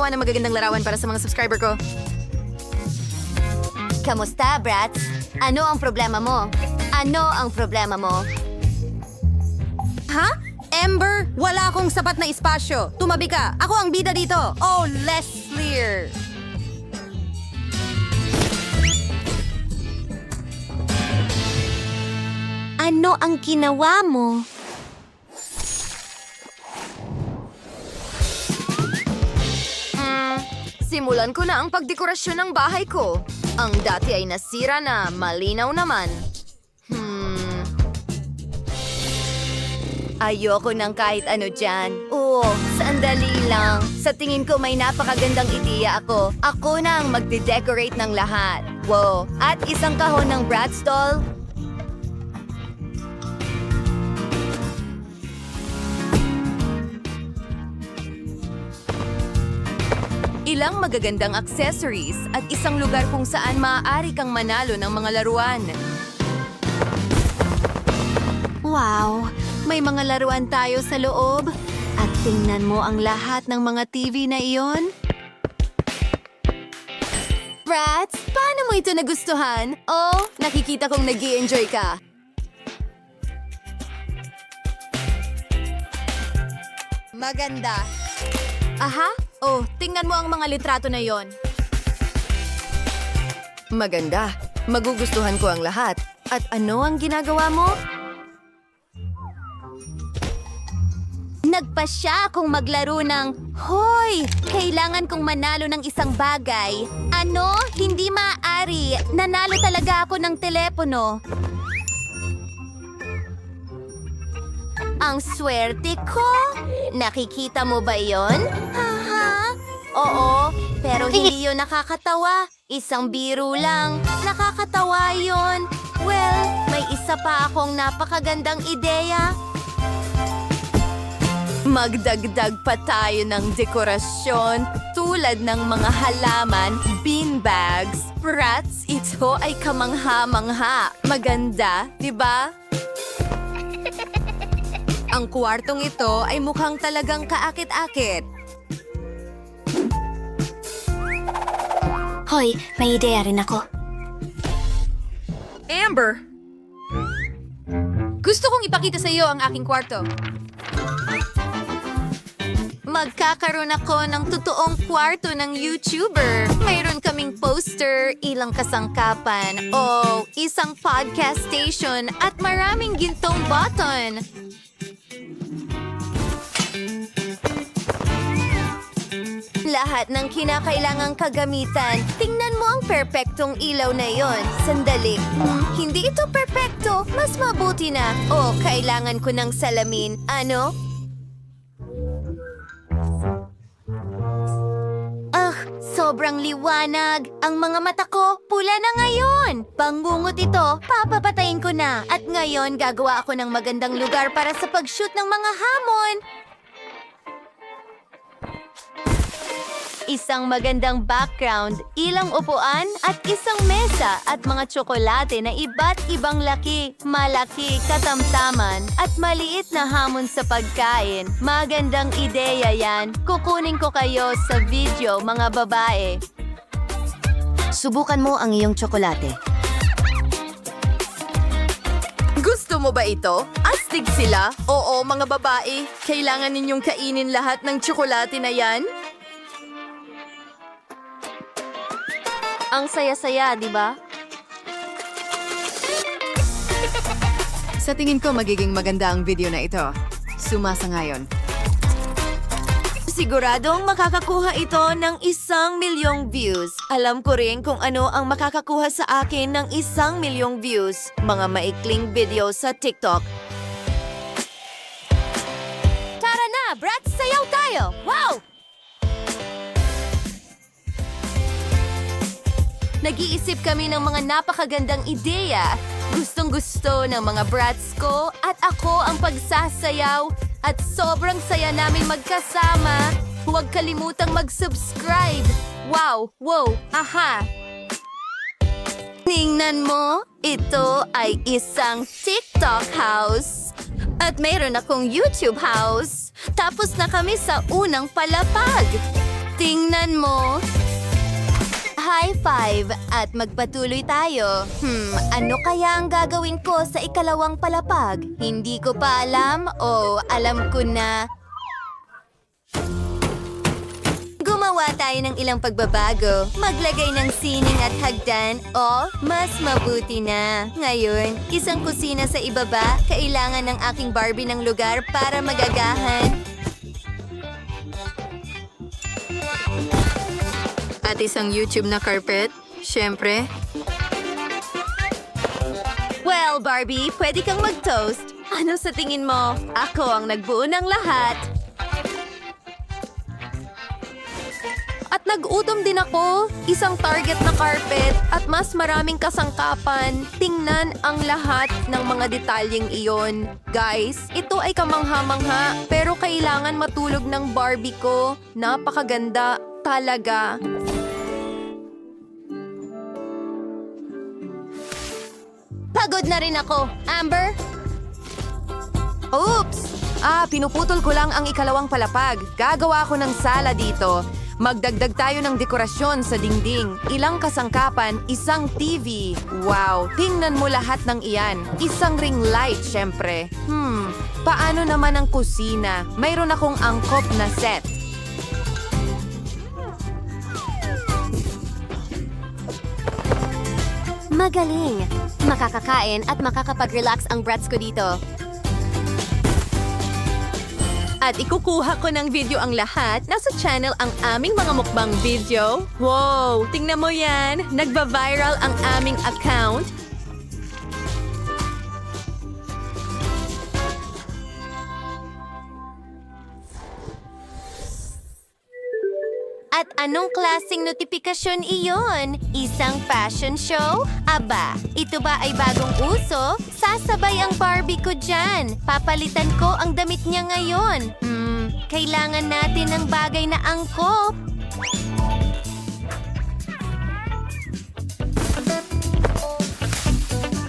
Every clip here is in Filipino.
gumawa ng magagandang larawan para sa mga subscriber ko. Kamusta, brats? Ano ang problema mo? Ano ang problema mo? Ha? Ember, wala akong sapat na espasyo. Tumabi ka. Ako ang bida dito. Oh, Leslie. Ano ang ginawa mo? Simulan ko na ang pagdekorasyon ng bahay ko. Ang dati ay nasira na, malinaw naman. Ayoko ng kahit ano dyan. Oo, sandali lang. Sa tingin ko may napakagandang ideya ako. Ako na ang magde-decorate ng lahat. Wow, at isang kahon ng Bratz doll. Ilang magagandang accessories at isang lugar kung saan maaari kang manalo ng mga laruan. Wow, may mga laruan tayo sa loob. At tingnan mo ang lahat ng mga TV na iyon. Bratz, paano mo ito nagustuhan? Oh, nakikita kong nag-i-enjoy ka. Maganda. Aha, oh, tingnan mo ang mga litrato na yon. Maganda. Magugustuhan ko ang lahat. At ano ang ginagawa mo? Nagpasya akong maglaro ng, Hoy! Kailangan kong manalo ng isang bagay. Ano? Hindi maaari. Nanalo talaga ako ng telepono. Ang swerte ko! Nakikita mo ba yon? Haha! Oo, pero hindi yun nakakatawa. Isang biro lang. Nakakatawa yon. Well, may isa pa akong napakagandang ideya. Magdagdag pa tayo ng dekorasyon tulad ng mga halaman, beanbags. Bratz, ito ay kamangha-mangha. Maganda, di ba? Ang kwartong ito ay mukhang talagang kaakit-akit. Hoy, may ideya rin ako. Amber! Gusto kong ipakita sa iyo ang aking kwarto. Magkakaroon ako ng totoong kwarto ng YouTuber. Mayroon kaming poster, ilang kasangkapan, o isang podcast station at maraming gintong button. Lahat ng kinakailangang kagamitan. Tingnan mo ang perpektong ilaw na yon. Sandali. Hindi ito perpekto. Mas mabuti na. Oh, kailangan ko ng salamin. Ano? Sobrang liwanag. Ang mga mata ko, pula na ngayon. Bangungot ito, papapatayin ko na. At ngayon, gagawa ako ng magandang lugar para sa pag-shoot ng mga hamon. Isang magandang background, ilang upuan at isang mesa at mga tsokolate na iba't ibang laki, malaki, katamtaman at maliit na hamon sa pagkain. Magandang ideya yan. Kukunin ko kayo sa video, mga babae. Subukan mo ang iyong tsokolate. Gusto mo ba ito? Astig sila? Oo, mga babae. Kailangan ninyong kainin lahat ng tsokolate na yan? Ang saya-saya, di ba? Sa tingin ko magiging maganda ang video na ito. Sumasangayon. Siguradong makakakuha ito ng 1,000,000 views. Alam ko rin kung ano ang makakakuha sa akin ng 1,000,000 views. Mga maikling video sa TikTok. Tara na, brats! Sayaw tayo! Wow! Nag-iisip kami ng mga napakagandang ideya. Gustong-gusto ng mga brats ko at ako ang pagsasayaw at sobrang saya namin magkasama. Huwag kalimutang mag-subscribe. Wow! Wow! Aha! Tingnan mo, ito ay isang TikTok house. At mayroon akong YouTube house. Tapos na kami sa unang palapag. Tingnan mo. High five at magpatuloy tayo. Ano kaya ang gagawin ko sa ikalawang palapag? Hindi ko pa alam o alam ko na. Gumawa tayo ng ilang pagbabago. Maglagay ng sining at hagdan o mas mabuti na. Ngayon, isang kusina sa ibaba. Kailangan ng aking Barbie ng lugar para magagahan. At isang YouTube na carpet, syempre. Well, Barbie, pwede kang mag-toast. Ano sa tingin mo? Ako ang nagbuo ng lahat. At nag-utom din ako, isang Target na carpet at mas maraming kasangkapan. Tingnan ang lahat ng mga detalyeng iyon. Guys, ito ay kamangha-mangha pero kailangan matulog ng Barbie ko. Napakaganda talaga. Pagod na rin ako. Amber? Oops! Pinuputol ko lang ang ikalawang palapag. Gagawa ako ng sala dito. Magdagdag tayo ng dekorasyon sa dingding. Ilang kasangkapan, isang TV. Wow, tingnan mo lahat ng iyan. Isang ring light, syempre. Paano naman ang kusina? Mayroon akong angkop na set. Magaling. Makakakain at makakapag-relax ang brats ko dito. At ikukuha ko ng video ang lahat. Nasa channel ang aming mga mukbang video. Wow! Tingnan mo yan! Nagba-viral ang aming account. At anong klaseng notifikasyon iyon? Isang fashion show? Aba, ito ba ay bagong uso? Sasabay ang Barbie ko dyan. Papalitan ko ang damit niya ngayon. Kailangan natin ng bagay na angkop.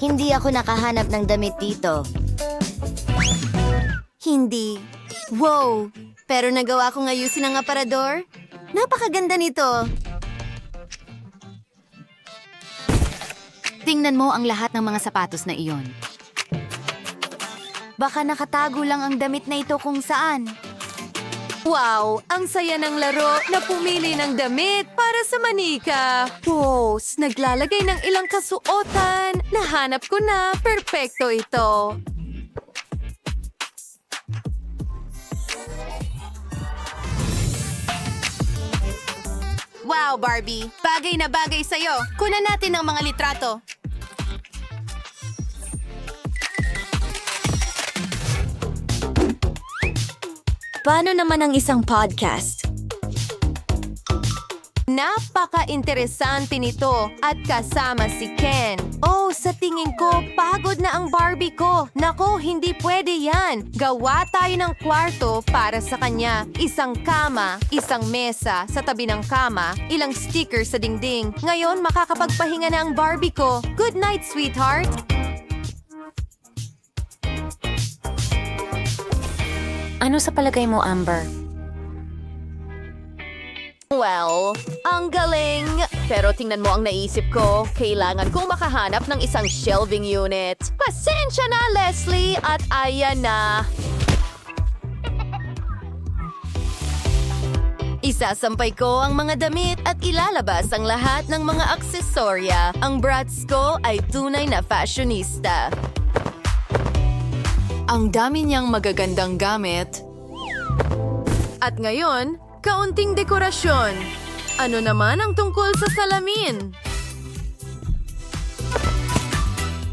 Hindi ako nakahanap ng damit dito. Hindi. Wow! Pero nagawa kong ayusin ang aparador. Napakaganda nito. Tingnan mo ang lahat ng mga sapatos na iyon. Baka nakatago lang ang damit na ito kung saan. Wow! Ang saya ng laro na pumili ng damit para sa manika. Pose! Naglalagay ng ilang kasuotan. Nahanap ko na. Perpekto ito. Wow, Barbie! Bagay na bagay sa'yo. Kunan natin ang mga litrato. Paano naman ang isang podcast? Napaka-interesante nito at kasama si Ken. Oh, sa tingin ko, pagod na ang Barbie ko. Nako, hindi pwede yan. Gawa tayo ng kwarto para sa kanya. Isang kama, isang mesa sa tabi ng kama, ilang sticker sa dingding. Ngayon, makakapagpahinga na ang Barbie ko. Good night, sweetheart! Ano sa palagay mo, Amber? Well, ang galing! Pero tingnan mo ang naisip ko. Kailangan kong makahanap ng isang shelving unit. Pasensya na, Leslie! At ayan na! Isasampay ko ang mga damit at ilalabas ang lahat ng mga aksesorya. Ang brats ko ay tunay na fashionista. Ang dami niyang magagandang gamit. At ngayon, kaunting dekorasyon. Ano naman ang tungkol sa salamin?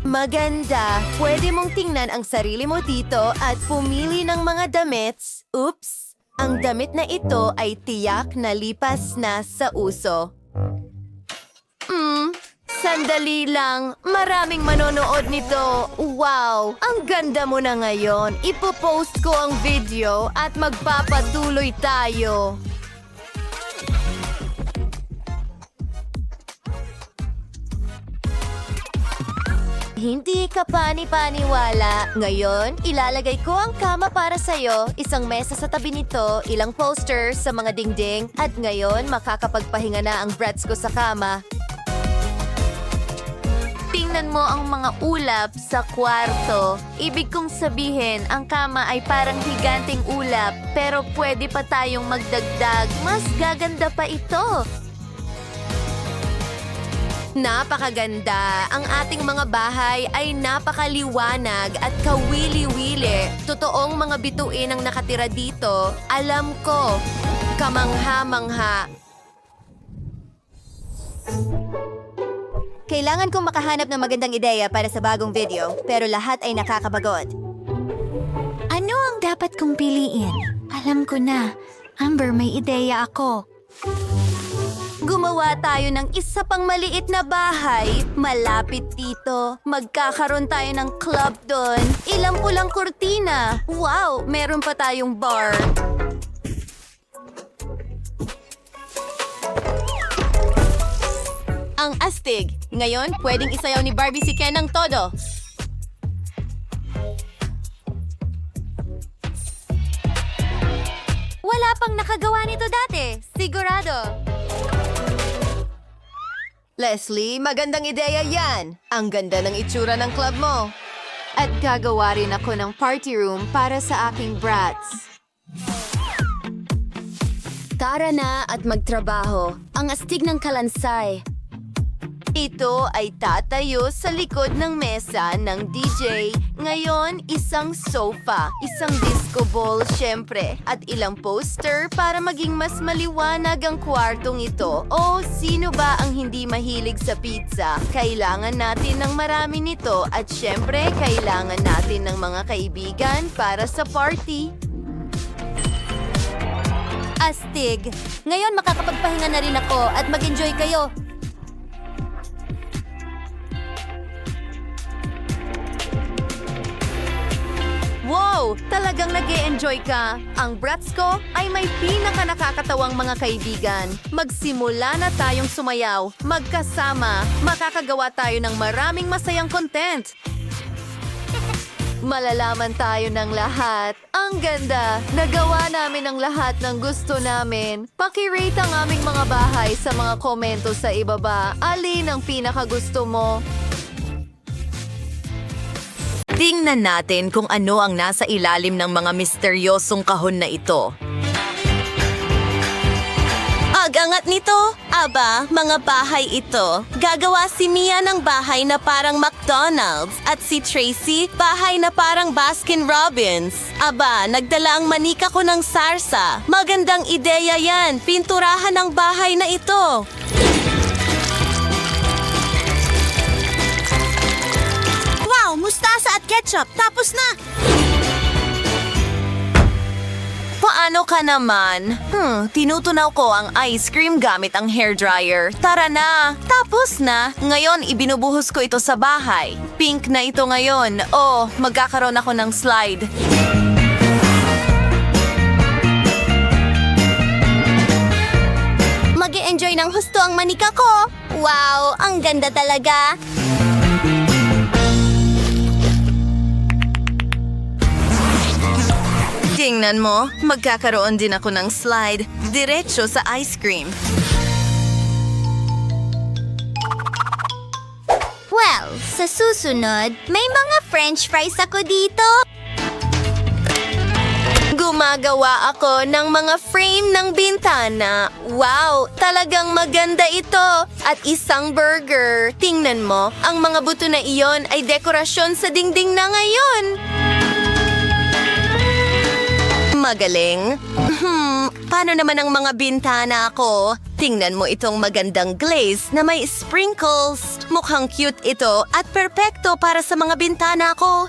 Maganda. Pwede mong tingnan ang sarili mo dito at pumili ng mga damit. Oops! Ang damit na ito ay tiyak na lipas na sa uso. Sandali lang. Maraming manonood nito. Wow! Ang ganda mo na ngayon. Ipopost ko ang video at magpapatuloy tayo. Hindi ka pani-paniwala. Ngayon, ilalagay ko ang kama para sa'yo, isang mesa sa tabi nito, ilang posters sa mga dingding, at ngayon makakapagpahinga na ang brats ko sa kama. Tingnan mo ang mga ulap sa kwarto. Ibig kong sabihin, ang kama ay parang higanting ulap, pero pwede pa tayong magdagdag. Mas gaganda pa ito. Napakaganda. Ang ating mga bahay ay napakaliwanag at kawili-wili. Totoong mga bituin ang nakatira dito. Alam ko, kamangha-mangha. Kailangan kong makahanap ng magandang ideya para sa bagong video, pero lahat ay nakakapagod. Ano ang dapat kong piliin? Alam ko na. Amber, may ideya ako. Gumawa tayo ng isa pang maliit na bahay. Malapit dito. Magkakaroon tayo ng club doon. Ilang pulang kurtina. Wow, meron pa tayong bar. Ang astig. Ngayon, pwedeng isayaw ni Barbie si Ken ng todo. Wala pang nakagawa nito dati. Sigurado. Leslie, magandang ideya yan. Ang ganda ng itsura ng club mo. At gagawa rin ako ng party room para sa aking brats. Tara na at magtrabaho. Ang astig ng kalansay. Ito ay tatayo sa likod ng mesa ng DJ. Ngayon, isang sofa, isang disco ball, syempre, at ilang poster para maging mas maliwanag ang kwartong ito. O, sino ba ang hindi mahilig sa pizza? Kailangan natin ng marami nito at syempre, kailangan natin ng mga kaibigan para sa party. Astig. Ngayon makakapagpahinga na rin ako at mag-enjoy kayo. Wow! Talagang nag-e-enjoy ka. Ang brats ko ay may pinaka-nakakatawang mga kaibigan. Magsimula na tayong sumayaw. Magkasama, makakagawa tayo ng maraming masayang content. Malalaman tayo ng lahat. Ang ganda! Nagawa namin ang lahat ng gusto namin. Paki-rate ang aming mga bahay sa mga komento sa ibaba. Alin ang pinakagusto mo? Tingnan natin kung ano ang nasa ilalim ng mga misteryosong kahon na ito. Agangat nito? Aba, mga bahay ito. Gagawa si Mia ng bahay na parang McDonald's at si Tracy, bahay na parang Baskin-Robbins. Aba, nagdala ang manika ko ng sarsa. Magandang ideya yan. Pinturahan ang bahay na ito. Wow, mustasa at ketchup. Tapos na! Paano ka naman? Tinutunaw ko ang ice cream gamit ang hairdryer. Tara na! Tapos na! Ngayon, ibinubuhos ko ito sa bahay. Pink na ito ngayon. Oh, magkakaroon ako ng slide. Mag-e-enjoy ng husto ang manika ko. Wow, ang ganda talaga. Tingnan mo, magkakaroon din ako ng slide. Diretso sa ice cream. Well, sa susunod, may mga french fries ako dito. Gumagawa ako ng mga frame ng bintana. Wow, talagang maganda ito. At isang burger. Tingnan mo, ang mga buto na iyon ay dekorasyon sa dingding na ngayon. Magaling. Paano naman ang mga bintana ko? Tingnan mo itong magandang glaze na may sprinkles. Mukhang cute ito at perpekto para sa mga bintana ko.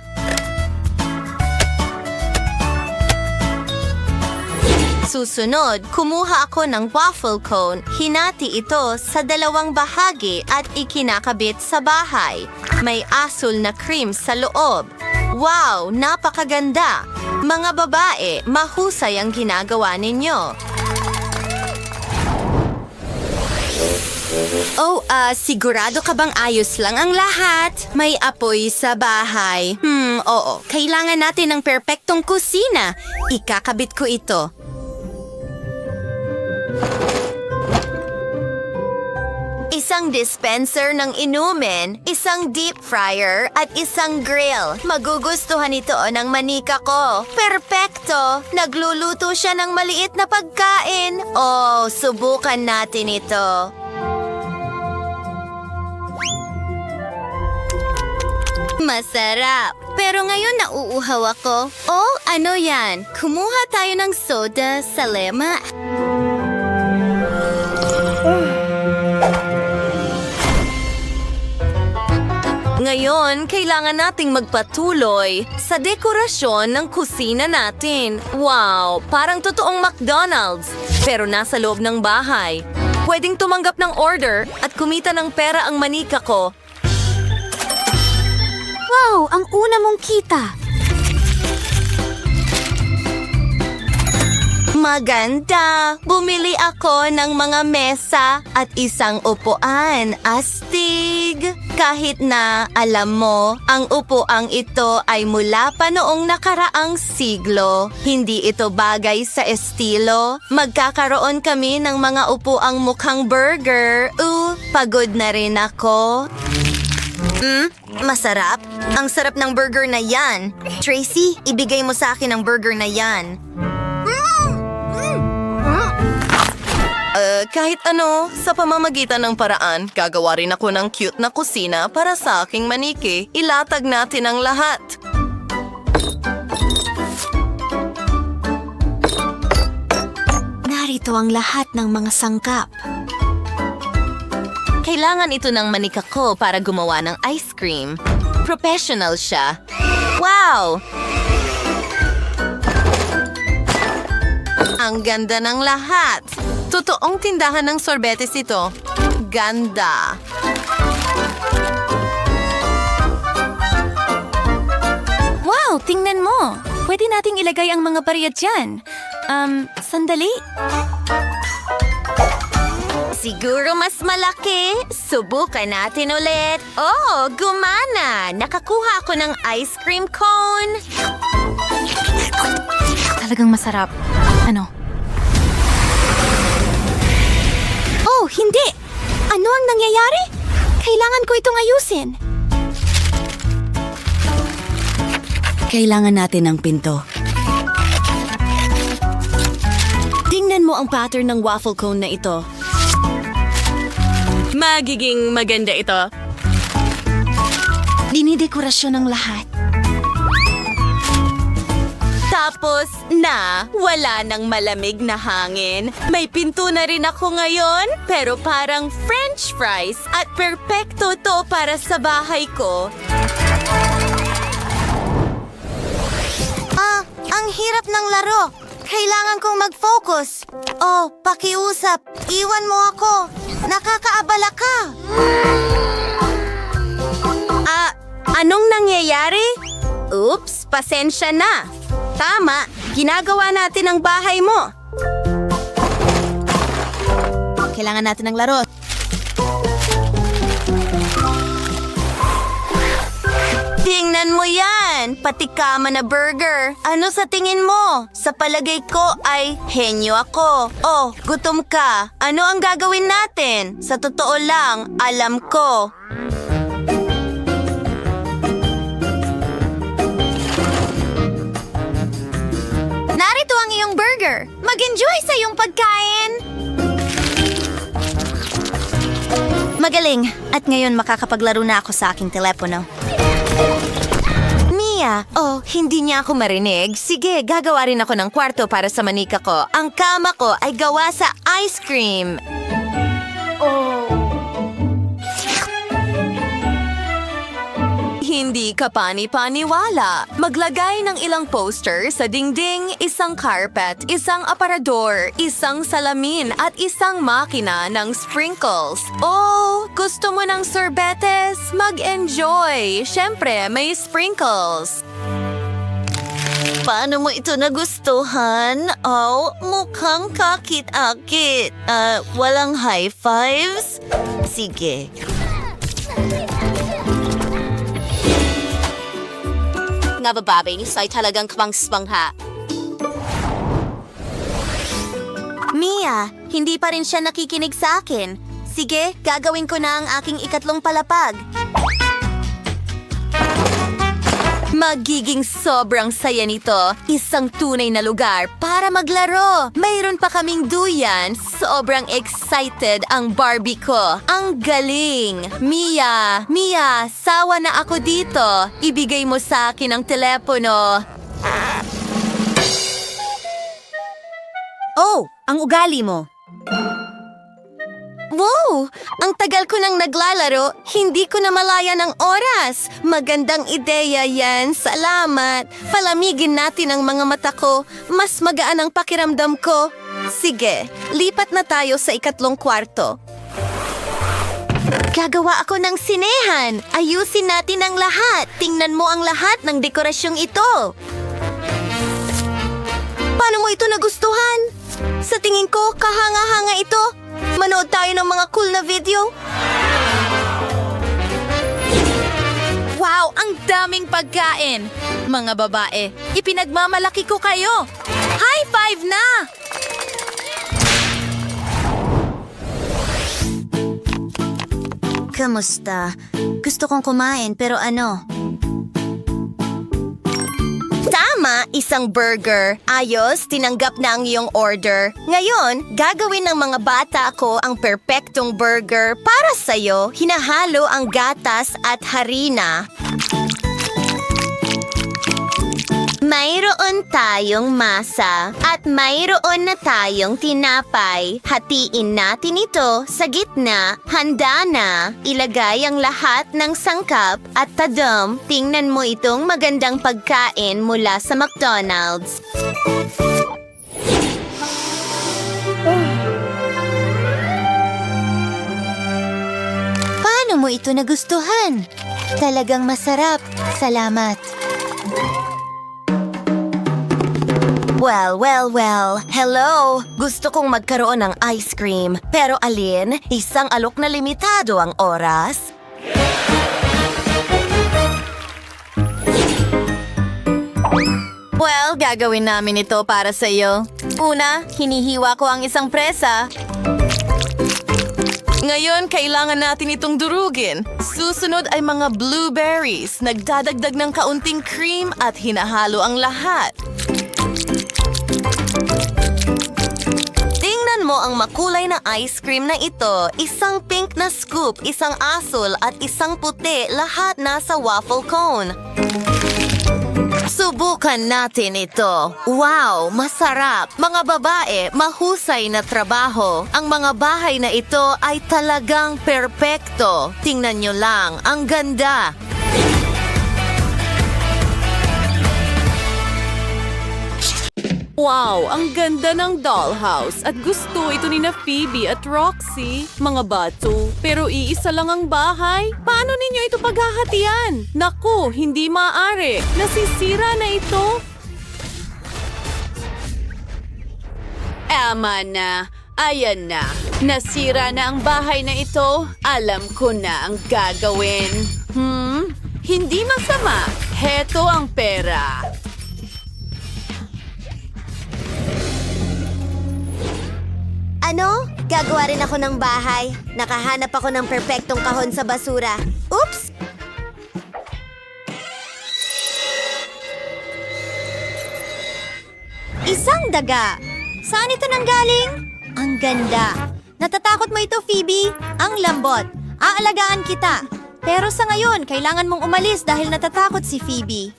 Susunod, kumuha ako ng waffle cone. Hinati ito sa dalawang bahagi at ikinakabit sa bahay. May asul na cream sa loob. Wow, napakaganda! Mga babae, mahusay ang ginagawa ninyo. Oh, sigurado ka bang ayos lang ang lahat? May apoy sa bahay. Oo. Kailangan natin ng perpektong kusina. Ikakabit ko ito. Isang dispenser ng inumin, isang deep fryer, at isang grill. Magugustuhan ito ng manika ko. Perpekto! Nagluluto siya ng maliit na pagkain. Oh, subukan natin ito. Masarap. Pero ngayon nauuhaw ako. Oh, ano yan? Kumuha tayo ng soda sa lema. Ngayon, kailangan nating magpatuloy sa dekorasyon ng kusina natin. Wow, parang totoong McDonald's, pero nasa loob ng bahay. Pwedeng tumanggap ng order at kumita ng pera ang manika ko. Wow, ang una mong kita. Maganda! Bumili ako ng mga mesa at isang upuan. Astig! Kahit na, alam mo, ang upuang ito ay mula pa noong nakaraang siglo. Hindi ito bagay sa estilo. Magkakaroon kami ng mga upuang mukhang burger. Pagod na rin ako. Masarap? Ang sarap ng burger na yan. Tracy, ibigay mo sa akin ang burger na yan. Kahit ano, sa pamamagitan ng paraan, gagawa rin ako ng cute na kusina para sa aking maniki. Ilatag natin ang lahat. Narito ang lahat ng mga sangkap. Kailangan ito ng manika ko para gumawa ng ice cream. Professional siya. Wow! Ang ganda ng lahat. Totoong tindahan ng sorbetes ito. Ganda. Wow, tingnan mo. Pwede nating ilagay ang mga barya dyan. Sandali. Siguro mas malaki. Subukan natin ulit. Oh, gumana! Nakakuha ako ng ice cream cone. Talagang masarap. Ano? Oh, hindi! Ano ang nangyayari? Kailangan ko itong ayusin. Kailangan natin ng pinto. Tingnan mo ang pattern ng waffle cone na ito. Magiging maganda ito. Dinidekorasyon ng lahat. Tapos wala nang malamig na hangin. May pinto na rin ako ngayon, pero parang French fries at perpekto to para sa bahay ko. Ang hirap ng laro. Kailangan kong mag-focus. Oh, pakiusap. Iwan mo ako. Nakakaabala ka. Anong nangyayari? Oops, pasensya na. Tama, ginagawa natin ang bahay mo. Kailangan natin ng laro. Tingnan mo yan! Patikama na burger. Ano sa tingin mo? Sa palagay ko ay henyo ako. Oh, gutom ka. Ano ang gagawin natin? Sa totoo lang, alam ko. Narito ang iyong burger. Mag-enjoy sa iyong pagkain. Magaling. At ngayon makakapaglaro na ako sa aking telepono. Mia, hindi niya ako marinig. Sige, gagawa rin ako ng kwarto para sa manika ko. Ang kama ko ay gawa sa ice cream. Hindi ka pani-paniwala. Maglagay ng ilang poster sa dingding, isang carpet, isang aparador, isang salamin at isang makina ng sprinkles. Oh, gusto mo ng sorbetes? Mag-enjoy! Siyempre, may sprinkles. Paano mo ito nagustuhan? Oh, mukhang kakit-akit. Walang high fives? Sige. Nga ba, Bobby? Ay talagang kamang-spangha. Mia, hindi pa rin siya nakikinig sa akin. Sige, gagawin ko na ang aking ikatlong palapag. Magiging sobrang saya nito. Isang tunay na lugar para maglaro. Mayroon pa kaming duyan. Sobrang excited ang Barbie ko. Ang galing! Mia, sawa na ako dito. Ibigay mo sa akin ang telepono. Oh, ang ugali mo. Wow! Ang tagal ko nang naglalaro, hindi ko na malaya ng oras. Magandang ideya yan. Salamat. Palamigin natin ang mga mata ko. Mas magaan ang pakiramdam ko. Sige, lipat na tayo sa ikatlong kwarto. Gagawa ako ng sinehan. Ayusin natin ang lahat. Tingnan mo ang lahat ng dekorasyong ito. Paano mo ito nagustuhan? Sa tingin ko, kahanga-hanga ito. Manood tayo ng mga cool na video. Wow, ang daming pagkain! Mga babae, ipinagmamalaki ko kayo! High five na! Kamusta? Gusto kong kumain pero ano? Tama, isang burger. Ayos, tinanggap na ang iyong order. Ngayon, gagawin ng mga bata ko ang perpektong burger para sa'yo. Hinahalo ang gatas at harina. Mayroon tayong masa at mayroon na tayong tinapay. Hatiin natin ito sa gitna. Handa na. Ilagay ang lahat ng sangkap at tadam. Tingnan mo itong magandang pagkain mula sa McDonald's. Paano mo ito nagustuhan? Talagang masarap. Salamat. Well. Hello! Gusto kong magkaroon ng ice cream. Pero alin, isang alok na limitado ang oras. Well, gagawin namin ito para sa iyo. Una, hinihiwa ko ang isang presa. Ngayon, kailangan natin itong durugin. Susunod ay mga blueberries. Nagdadagdag ng kaunting cream at hinahalo ang lahat. Tingnan mo ang makulay na ice cream na ito. Isang pink na scoop, isang asul at isang puti. Lahat nasa waffle cone. Subukan natin ito. Wow, masarap. Mga babae, mahusay na trabaho. Ang mga bahay na ito ay talagang perpekto. Tingnan nyo lang, ang ganda. Wow, ang ganda ng dollhouse at gusto ito ni na Phoebe at Roxy. Mga bato, pero iisa lang ang bahay. Paano ninyo ito paghahatian? Naku, hindi maaari. Nasisira na ito. Ama na, ayan na. Nasira na ang bahay na ito. Alam ko na ang gagawin. Hindi masama. Heto ang pera. Ano? Gagawa rin ako ng bahay. Nakahanap ako ng perpektong kahon sa basura. Oops! Isang daga. Saan ito nanggaling? Ang ganda. Natatakot mo ito, Phoebe? Ang lambot. Aalagaan kita. Pero sa ngayon, kailangan mong umalis dahil natatakot si Phoebe.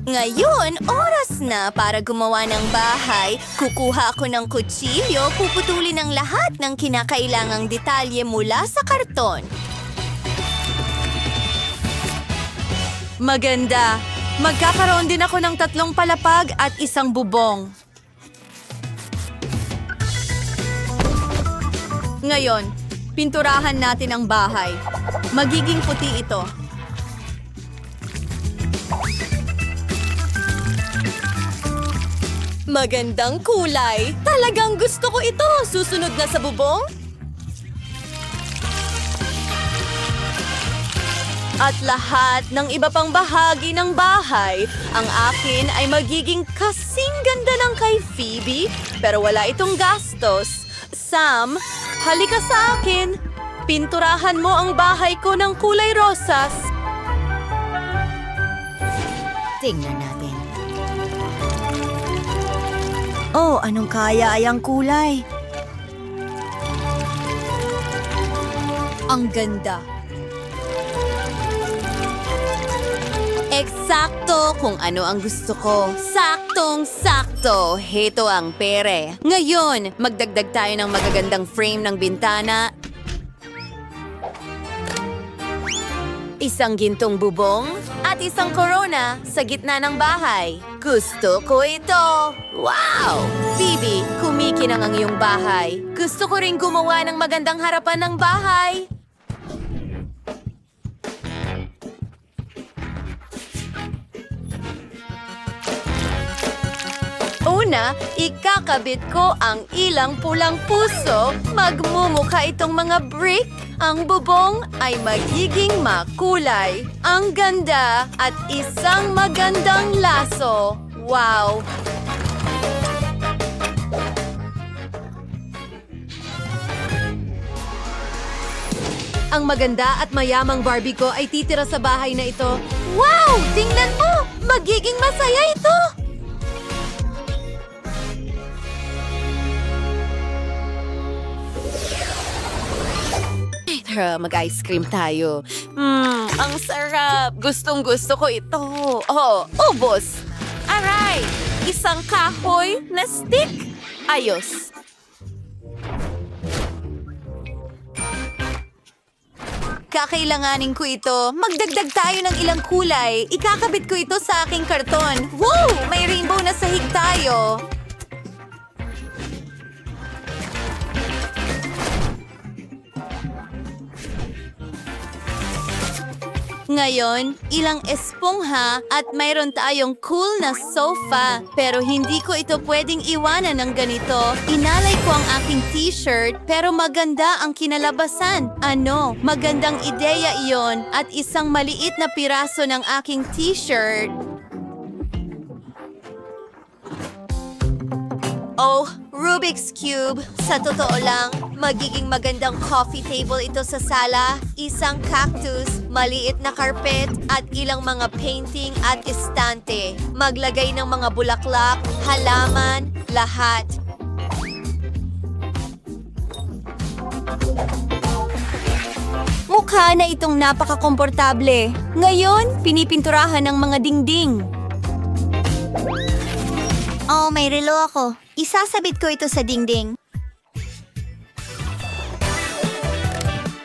Ngayon, oras na para gumawa ng bahay. Kukuha ako ng kutsilyo, puputulin ang lahat ng kinakailangang detalye mula sa karton. Maganda. Magkakaroon din ako ng 3 palapag at 1 bubong. Ngayon, Pinturahan natin ang bahay. Magiging puti ito. Magandang kulay. Talagang gusto ko ito. Susunod na sa bubong. At lahat ng iba pang bahagi ng bahay, ang akin ay magiging kasing ganda ng kay Phoebe, pero wala itong gastos. Sam, halika sa akin. Pinturahan mo ang bahay ko ng kulay rosas. Tingnan natin. Oh, anong kaya ay ang kulay? Ang ganda. Eksakto kung ano ang gusto ko. Saktong-sakto. Heto ang pere. Ngayon, magdagdag tayo ng magagandang frame ng bintana. Isang gintong bubong at isang corona sa gitna ng bahay. Gusto ko ito! Wow! Phoebe, kumikinang ang iyong bahay. Gusto ko rin gumawa ng magandang harapan ng bahay. Una, ikakabit ko ang ilang pulang puso. Magmumukha itong mga brick. Ang bubong ay magiging makulay. Ang ganda at isang magandang laso. Wow! Ang maganda at mayamang Barbie ko ay titira sa bahay na ito. Wow! Tingnan mo! Magiging masaya ito! Tara, mag-ice cream tayo. Ang sarap. Gustong-gusto ko ito. Oh, ubos. Aray! Isang kahoy na stick. Ayos. Kakailanganin ko ito. Magdagdag tayo ng ilang kulay. Ikakabit ko ito sa aking karton. Wow! May rainbow na sahig tayo. Ngayon, ilang espongha at mayroon tayong cool na sofa. Pero hindi ko ito pwedeng iwanan ng ganito. Inalay ko ang aking t-shirt pero maganda ang kinalabasan. Ano? Magandang ideya iyon at isang maliit na piraso ng aking t-shirt. Oh, Rubik's Cube. Sa totoo lang, magiging magandang coffee table ito sa sala. Isang cactus, maliit na carpet, at ilang mga painting at estante. Maglagay ng mga bulaklak, halaman, lahat. Mukha na itong napaka-komportable. Ngayon, pinipinturahan ng mga dingding. Oh, may relo ako. Isasabit ko ito sa dingding.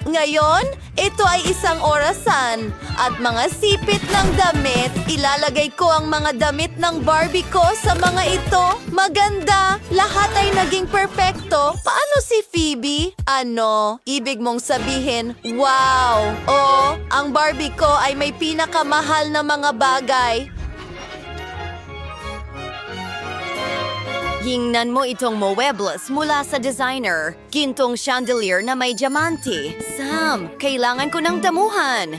Ngayon, ito ay isang orasan. At mga sipit ng damit, ilalagay ko ang mga damit ng Barbie ko sa mga ito. Maganda! Lahat ay naging perpekto. Paano si Phoebe? Ano? Ibig mong sabihin, wow! Oh, ang Barbie ko ay may pinakamahal na mga bagay. Hingnan mo itong muebles mula sa designer. Gintong chandelier na may diamante. Sam, kailangan ko ng damuhan.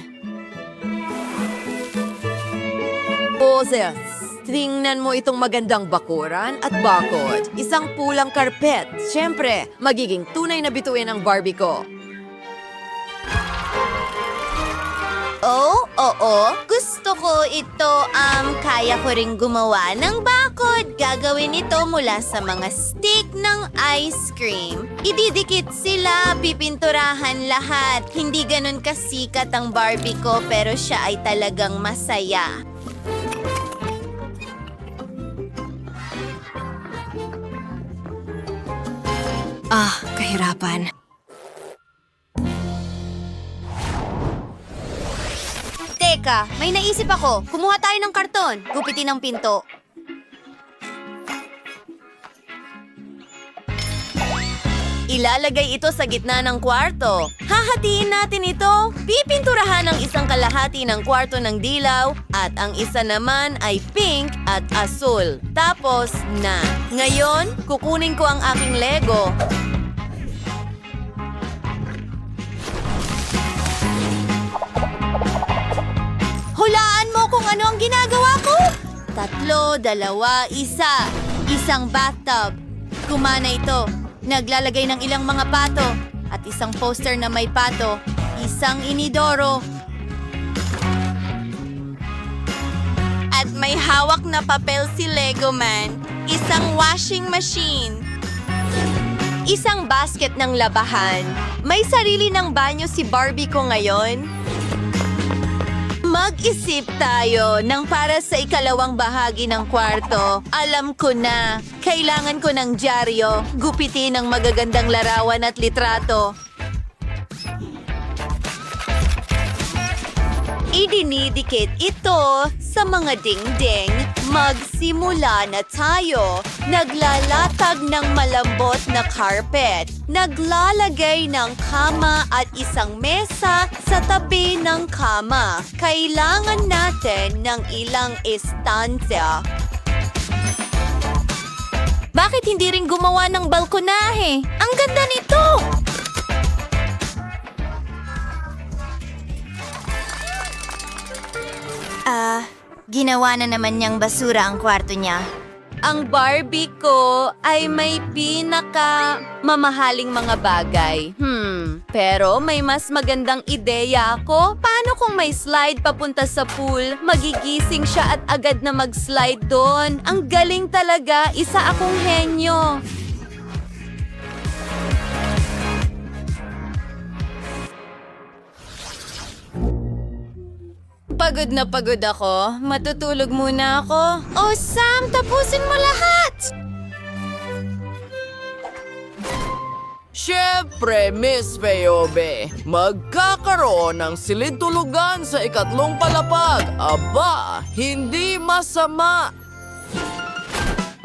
Boses, tingnan mo itong magandang bakuran at bakod. Isang pulang karpet. Siyempre, magiging tunay na bituin ang Barbie ko. Oh, oo. Gusto ko ito. Kaya ko ring gumawa ng bakod. Gagawin ito mula sa mga stick ng ice cream. Ididikit sila, pipinturahan lahat. Hindi ganun kasikat ang Barbie ko, pero siya ay talagang masaya. Ah, kahirapan. Teka, may naisip ako. Kumuha tayo ng karton. Gupitin ang pinto. Ilalagay ito sa gitna ng kwarto. Hahatiin natin ito. Pipinturahan ang isang kalahati ng kwarto ng dilaw at ang isa naman ay pink at asul. Tapos na. Ngayon, kukunin ko ang aking Lego. Hulaan mo kung ano ang ginagawa ko! 3, 2, 1. Isang bathtub. Kumana ito. Naglalagay ng ilang mga pato. At isang poster na may pato. Isang inidoro. At may hawak na papel si Lego Man. Isang washing machine. Isang basket ng labahan. May sarili ng banyo si Barbie ko ngayon. Mag-isip tayo ng para sa ikalawang bahagi ng kwarto. Alam ko na, kailangan ko ng dyaryo, gupitin ng magagandang larawan at litrato. Idinidikit ito sa mga dingding. Magsimula na tayo. Naglalatag ng malambot na carpet. Naglalagay ng kama at isang mesa sa tabi ng kama. Kailangan natin ng ilang estansya. Bakit hindi rin gumawa ng balkonahe? Ang ganda nito! Ginawa na naman niyang basura ang kwarto niya. Ang Barbie ko ay may mamahaling mga bagay. Pero may mas magandang ideya ako. Paano kung may slide papunta sa pool? Magigising siya at agad na mag-slide doon. Ang galing talaga. Isa akong henyo. Pagod na pagod ako. Matutulog muna ako. Oh, Sam! Tapusin mo lahat! Siyempre, Miss Feyobe, magkakaroon ng silid-tulugan sa ikatlong palapag. Aba, hindi masama.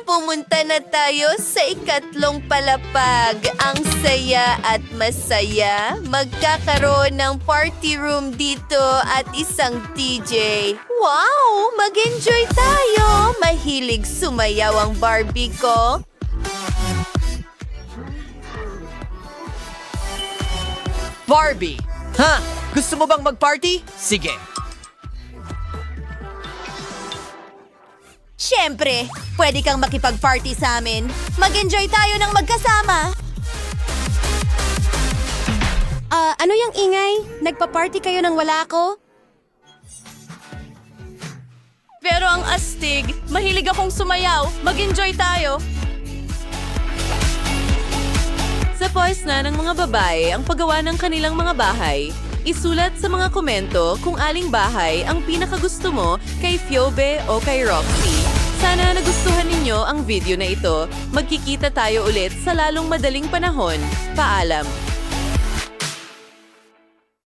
Pumunta na tayo sa ikatlong palapag. Ang saya at masaya. Magkakaroon ng party room dito at isang DJ. Wow! Mag-enjoy tayo! Mahilig sumayaw ang Barbie ko. Barbie, ha? Gusto mo bang mag-party? Sige. Siyempre, pwede kang makipag-party sa amin. Mag-enjoy tayo ng magkasama. Ano yung ingay? Nagpa-party kayo nang wala ako? Pero ang astig, mahilig akong sumayaw. Mag-enjoy tayo. Sa poise na ng mga babae ang paggawa ng kanilang mga bahay. Isulat sa mga komento kung aling bahay ang pinakagusto mo kay Fiobe o kay Roxy. Sana nagustuhan ninyo ang video na ito. Magkikita tayo ulit sa lalong madaling panahon. Paalam!